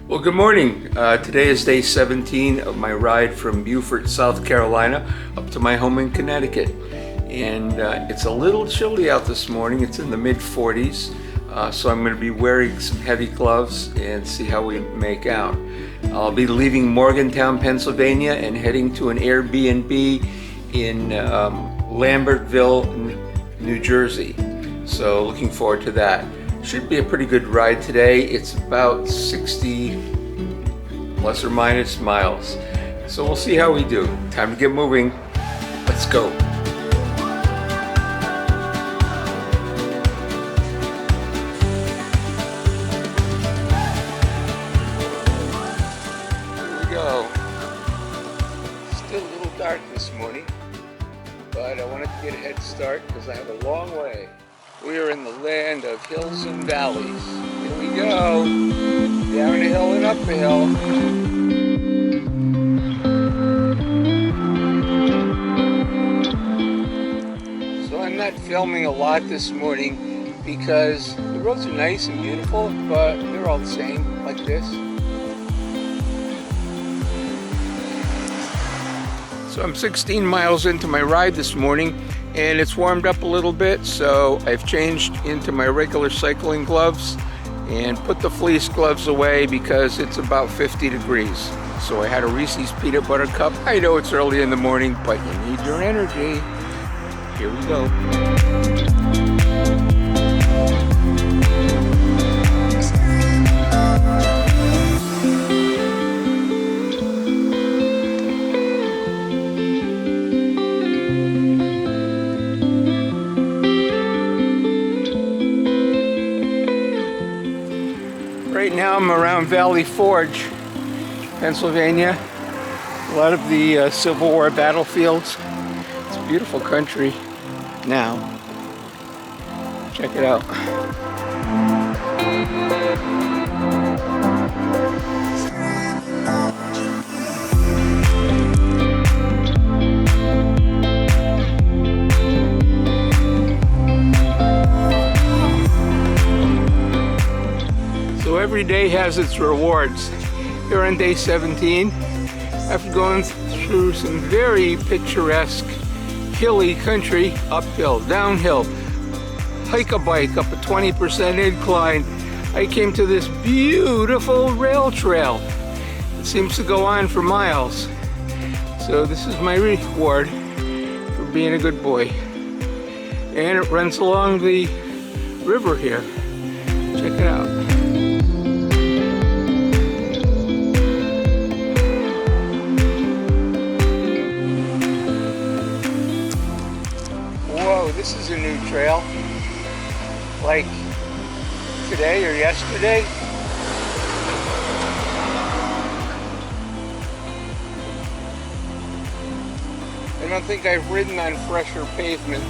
Well, good morning. Today is day 17 of my ride from Beaufort, South Carolina, up to my home in Connecticut. And it's a little chilly out this morning. It's in the mid-40s, so I'm going to be wearing some heavy gloves and see how we make out. I'll be leaving Morgantown, Pennsylvania, and heading to an Airbnb in Lambertville, New Jersey. So looking forward to that. Should be a pretty good ride today. It's about 60 plus or minus miles. So we'll see how we do. Time to get moving. Let's go. Here we go. Still a little dark this morning, but I wanted to get a head start because I have a long way. We are in the land of hills and valleys. Here we go. Down a hill and up a hill. So I'm not filming a lot this morning because the roads are nice and beautiful, but they're all the same, like this. So I'm 16 miles into my ride this morning, and it's warmed up a little bit, so I've changed into my regular cycling gloves and put the fleece gloves away because it's about 50 degrees. So I had a Reese's peanut butter cup. I know it's early in the morning, but you need your energy. Here we go. Right now I'm around Valley Forge, Pennsylvania. A lot of the Civil War battlefields. It's a beautiful country now. Check it out. Every day has its rewards. Here on day 17, after going through some very picturesque hilly country, uphill, downhill, hike a bike up a 20% incline, I came to this beautiful rail trail. It seems to go on for miles. So this is my reward for being a good boy. And it runs along the river here. Check it out. Whoa, this is a new trail. Like today or yesterday. I don't think I've ridden on fresher pavement.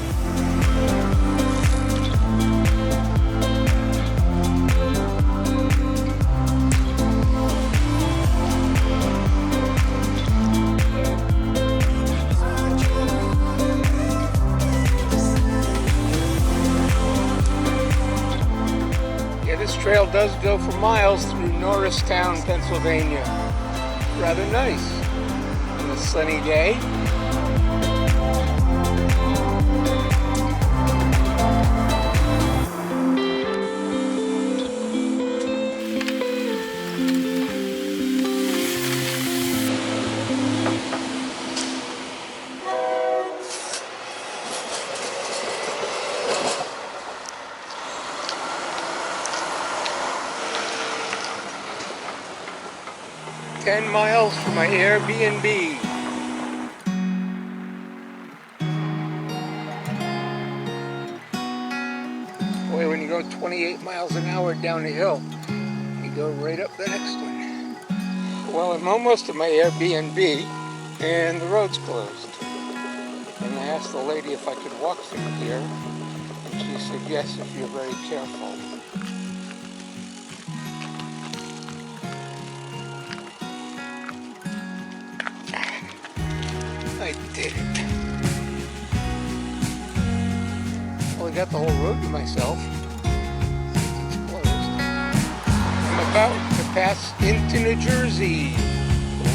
This trail does go for miles through Norristown, Pennsylvania. Rather nice on a sunny day. Ten miles from my Airbnb. Boy, when you go 28 miles an hour down the hill, you go right up the next one. Well, I'm almost to my Airbnb, and the road's closed. And I asked the lady if I could walk through here, and she said yes if you're very careful. I did it. Well, I got the whole road to myself. It's closed. I'm about to pass into New Jersey,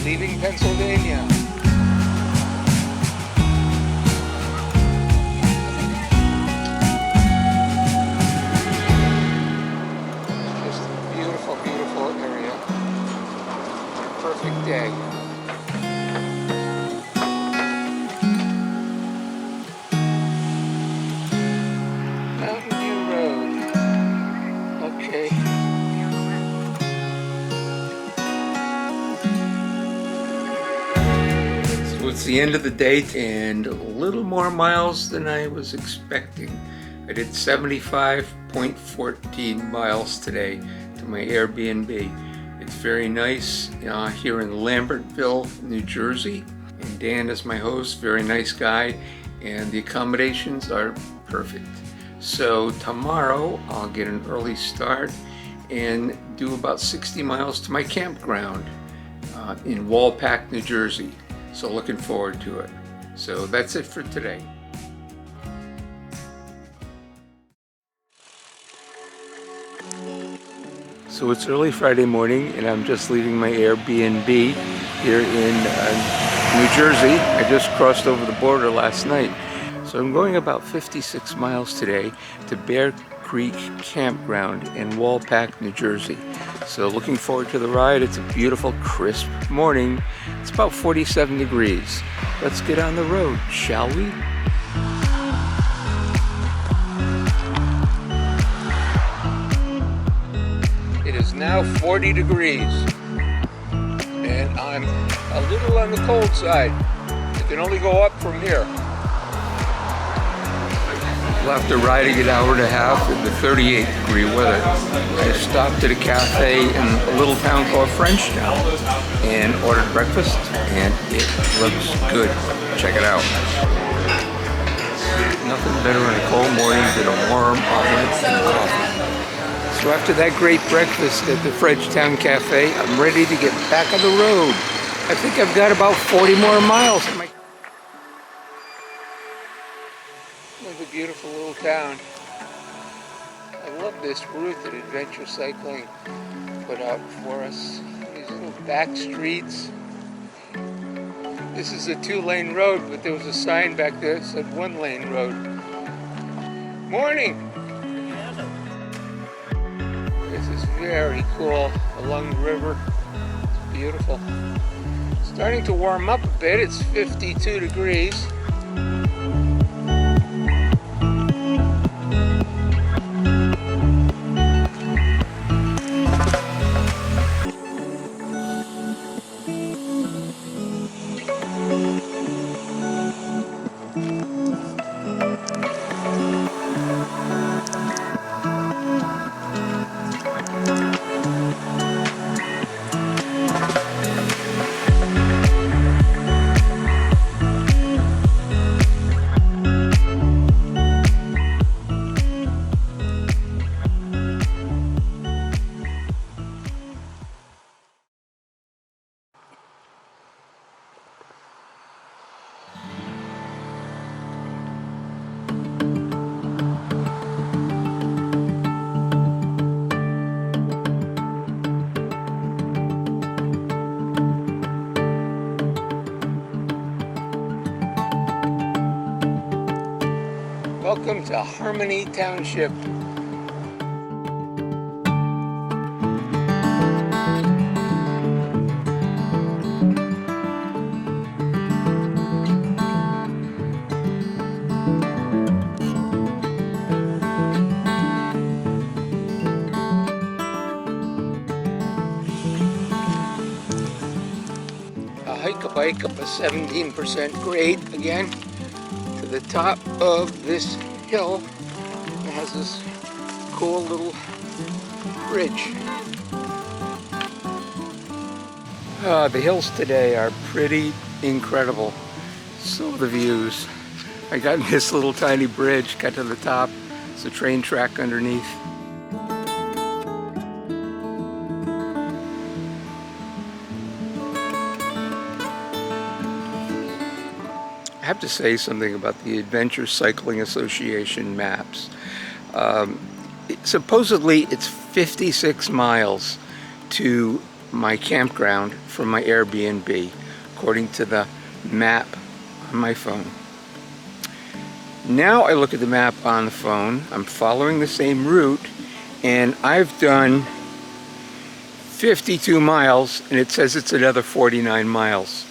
leaving Pennsylvania. It's just a beautiful, beautiful area. Perfect day. Mountain View Road. Okay. So it's the end of the day and a little more miles than I was expecting. I did 75.14 miles today to my Airbnb. It's very nice here in Lambertville, New Jersey. And Dan is my host, very nice guy, and the accommodations are perfect. So tomorrow I'll get an early start and do about 60 miles to my campground in Wallpack, New Jersey. So looking forward to it. So that's it for today. So it's early Friday morning and I'm just leaving my Airbnb here in New Jersey. I just crossed over the border last night. So I'm going about 56 miles today to Bear Creek Campground in Wallpack, New Jersey. So looking forward to the ride. It's a beautiful, crisp morning. It's about 47 degrees. Let's get on the road, shall we? It is now 40 degrees and I'm a little on the cold side. It can only go up from here. We'll have to ride a good hour and a half in the 38-degree weather. I stopped at a cafe in a little town called Frenchtown and ordered breakfast, and it looks good. Check it out. Nothing better on a cold morning than a warm omelet and coffee. So after that great breakfast at the Frenchtown Cafe, I'm ready to get back on the road. I think I've got about 40 more miles. Another beautiful little town. I love this route that Adventure Cycling put out for us. These little back streets. This is a 2-lane road, but there was a sign back there that said 1-lane road. Morning! This is very cool along the river. It's beautiful. Starting to warm up a bit. It's 52 degrees. Welcome to Harmony Township. I'll hike a bike up a 17% grade again to the top of this hill. It has this cool little bridge. The hills today are pretty incredible. So are the views. I got this little tiny bridge, got to the top. It's a train track underneath. I have to say something about the Adventure Cycling Association maps. Supposedly it's 56 miles to my campground from my Airbnb, according to the map on my phone. Now I look at the map on the phone, I'm following the same route, and I've done 52 miles, and it says it's another 49 miles.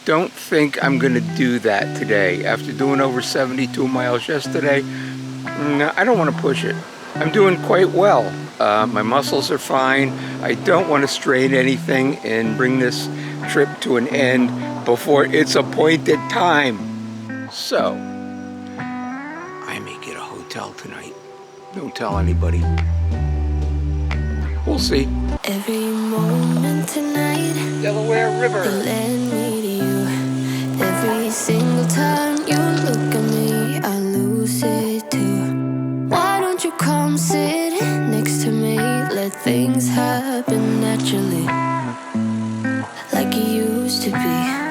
Don't think I'm gonna do that today. After doing over 72 miles yesterday, no, I don't want to push it. I'm doing quite well. My muscles are fine. I don't want to strain anything and bring this trip to an end before its appointed time. So, I may get a hotel tonight. Don't tell anybody. We'll see. Every moment tonight, Delaware River. led me to you. Every single time you look at me, I lose it too. Why don't you come sit next to me? Let things happen naturally, like it used to be.